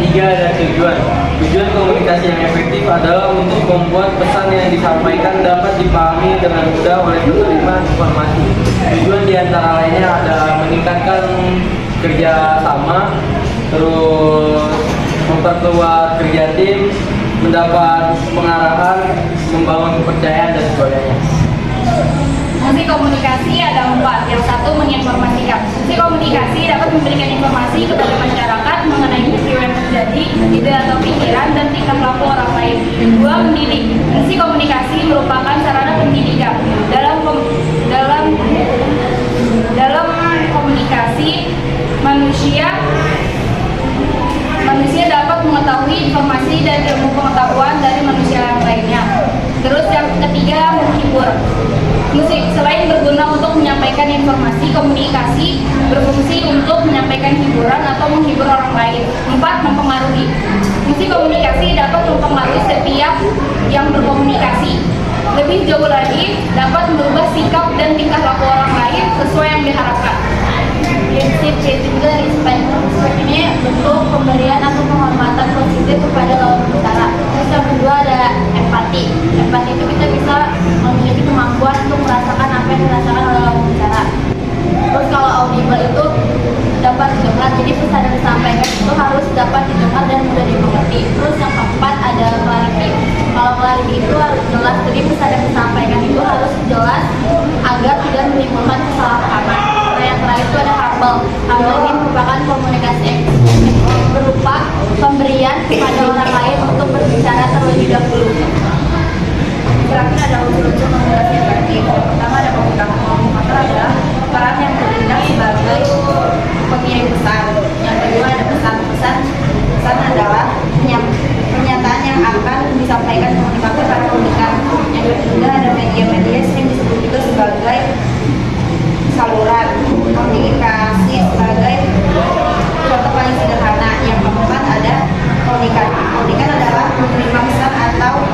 ketiga ada tujuan. Tujuan komunikasi yang efektif adalah untuk membuat pesan yang disampaikan dapat dipahami dengan mudah oleh penerima informasi. Tujuan diantara lainnya ada meningkatkan kerja sama, terus memperkuat kerja tim, mendapat pengarahan, membangun kepercayaan dan sebagainya. Fungsi komunikasi ada 4. Yang satu, menginformasikan. Fungsi komunikasi dapat memberikan informasi kepada masyarakat mengenai peristiwa yang terjadi, ide atau pikiran, dan tingkah laku orang lain. 2, mendidik. Fungsi komunikasi merupakan sarana pendidikan. Dalam komunikasi, manusia dapat mengetahui informasi dan ilmu pengetahuan dari manusia yang lainnya. Terus yang ketiga, menghibur. Selain berguna untuk menyampaikan informasi, komunikasi berfungsi untuk menyampaikan hiburan atau menghibur orang lain. 4, mempengaruhi. Fungsi komunikasi dapat mempengaruhi setiap yang berkomunikasi. Lebih jauh lagi, dapat merubah sikap dan tingkah laku orang lain sesuai yang diharapkan. Prinsip dari respect ini bentuk pemberian atau penghormatan positif kepada lawan bicara. Terus yang kedua ada empati. Empati itu kita bisa memiliki kemampuan untuk merasakan apa yang dirasakan oleh lawan bicara. Terus kalau audible itu dapat didengar, jadi pesan yang disampaikan itu harus dapat didengar dan mudah dimengerti. Terus yang keempat ada clarity. Kalau clarity itu harus jelas, jadi pesan yang disampaikan itu harus jelas agar tidak menimbulkan kesalahpahaman. Yang terakhir itu ada humble. Humble ini merupakan komunikasi berupa pemberian kepada orang lain untuk berbicara terlebih dahulu. Terakhir ada unsur-unsur komunikasi efektif. Yang pertama ada komunikator adalah peran yang bertindak sebagai pengirim pesan. Yang kedua ada pesan-pesan. Pesan adalah pernyataan yang akan disampaikan komunikator para komunikan. Yang ketiga ada media-media yang disebut juga sebagai saluran komunikasi sebagai contoh paling sederhana. Yang keempat ada komunikan. Komunikan adalah menerima pesan atau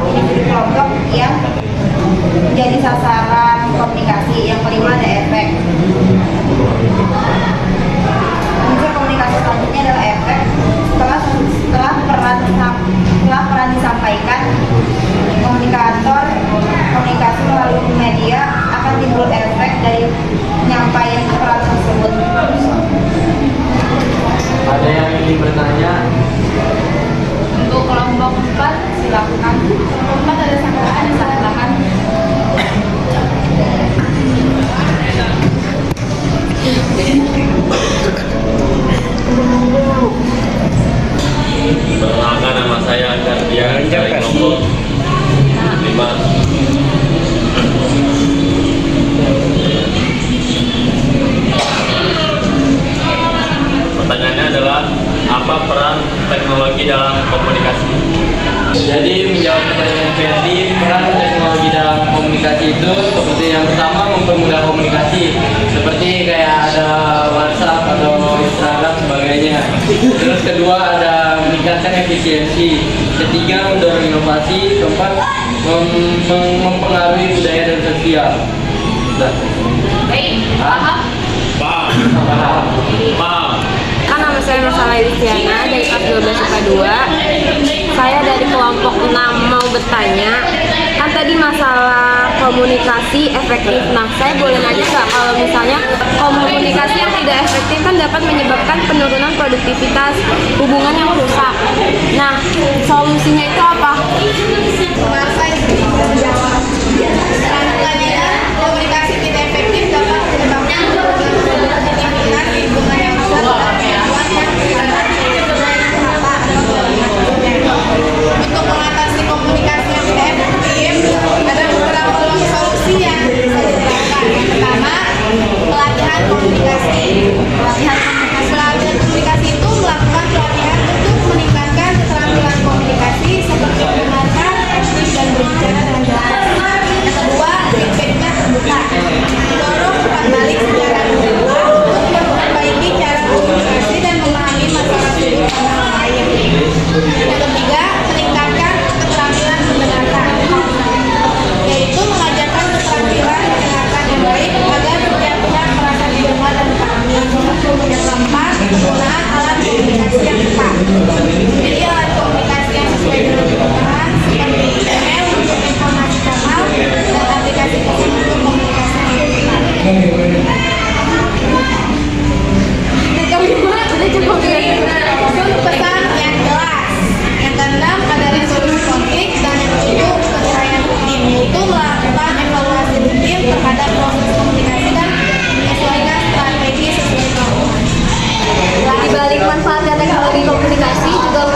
individu kelompok yang menjadi sasaran komunikasi. Yang kelima ada efek. Unsur komunikasi selanjutnya adalah efek. Setelah peran disampaikan, komunikasi melalui media akan timbul efek dari penyampaian peran tersebut. Ada yang ingin bertanya? Untuk kelompok 4 silakan. Kelompok 4 ada silakan. Perkenalkan, nama saya Gardian dari kelompok 5. Pertanyaannya adalah apa peran teknologi dalam komunikasi? Jadi menjawab pertanyaan Ferdi, peran teknologi dalam komunikasi itu seperti yang pertama mempermudah komunikasi, seperti kayak ada WhatsApp atau Instagram sebagainya. Terus kedua ada meningkatkan efisiensi, ketiga mendorong inovasi, keempat mempengaruhi budaya dan sosial. Baik, paham? Paham. Kan nama saya Masalah Luciana dari kelas 12 IPA 2. Saya dari kelompok 6 mau bertanya. Kan tadi masalah komunikasi efektif. Nah, saya boleh nanya nggak kalau misalnya komunikasi yang tidak efektif kan dapat menyebabkan penurunan produktivitas, hubungan yang rusak. Nah, solusinya itu apa? Komunikasi tidak efektif dapat menyebabkan produktivitas, hubungan yang rusak, untuk mengatasi komunikasi yang tidak efektif ada beberapa solusi yang bisa diterapkan. Yang pertama, pelatihan komunikasi. Pelatihan komunikasi itu melakukan pelatihan untuk meningkatkan keterampilan komunikasi seperti mendengarkan, aktif dan berbicara dengan jelas. Yang kedua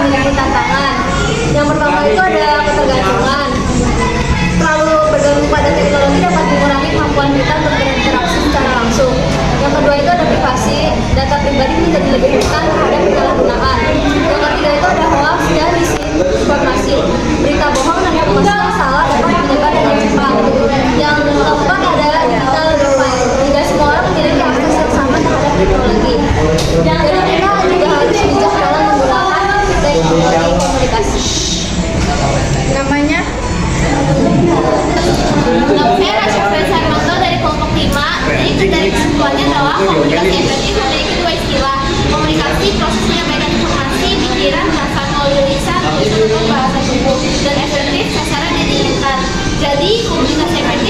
memiliki tantangan. Yang pertama itu ada ketergantungan. Terlalu bergantung pada teknologi dapat mengurangi kemampuan kita untuk berinteraksi secara langsung. Yang kedua itu ada privasi, data pribadi menjadi lebih rentan terhadap penyalahgunaan. Yang ketiga itu ada hoax dan disinformasi. Berita bohong dan informasi yang salah dapat menyebar dengan cepat. Yang keempat ada digital divide. Tidak semua orang memiliki akses yang sama terhadap teknologi. Jadi kita juga harus bijak dalam menggunakan teknologi komunikasi. Namanya? Nama saya Rasya Sarmanto dari kelompok 5. Jadi dari kesimpulannya adalah komunikasi efektif memiliki dua istilah. Komunikasi, proses menyampaikan informasi, pikiran, perasaan melalui lisan, tulisan atau bahasa tubuh. Dan efektif, sasaran yang diinginkan. Jadi komunikasi efektif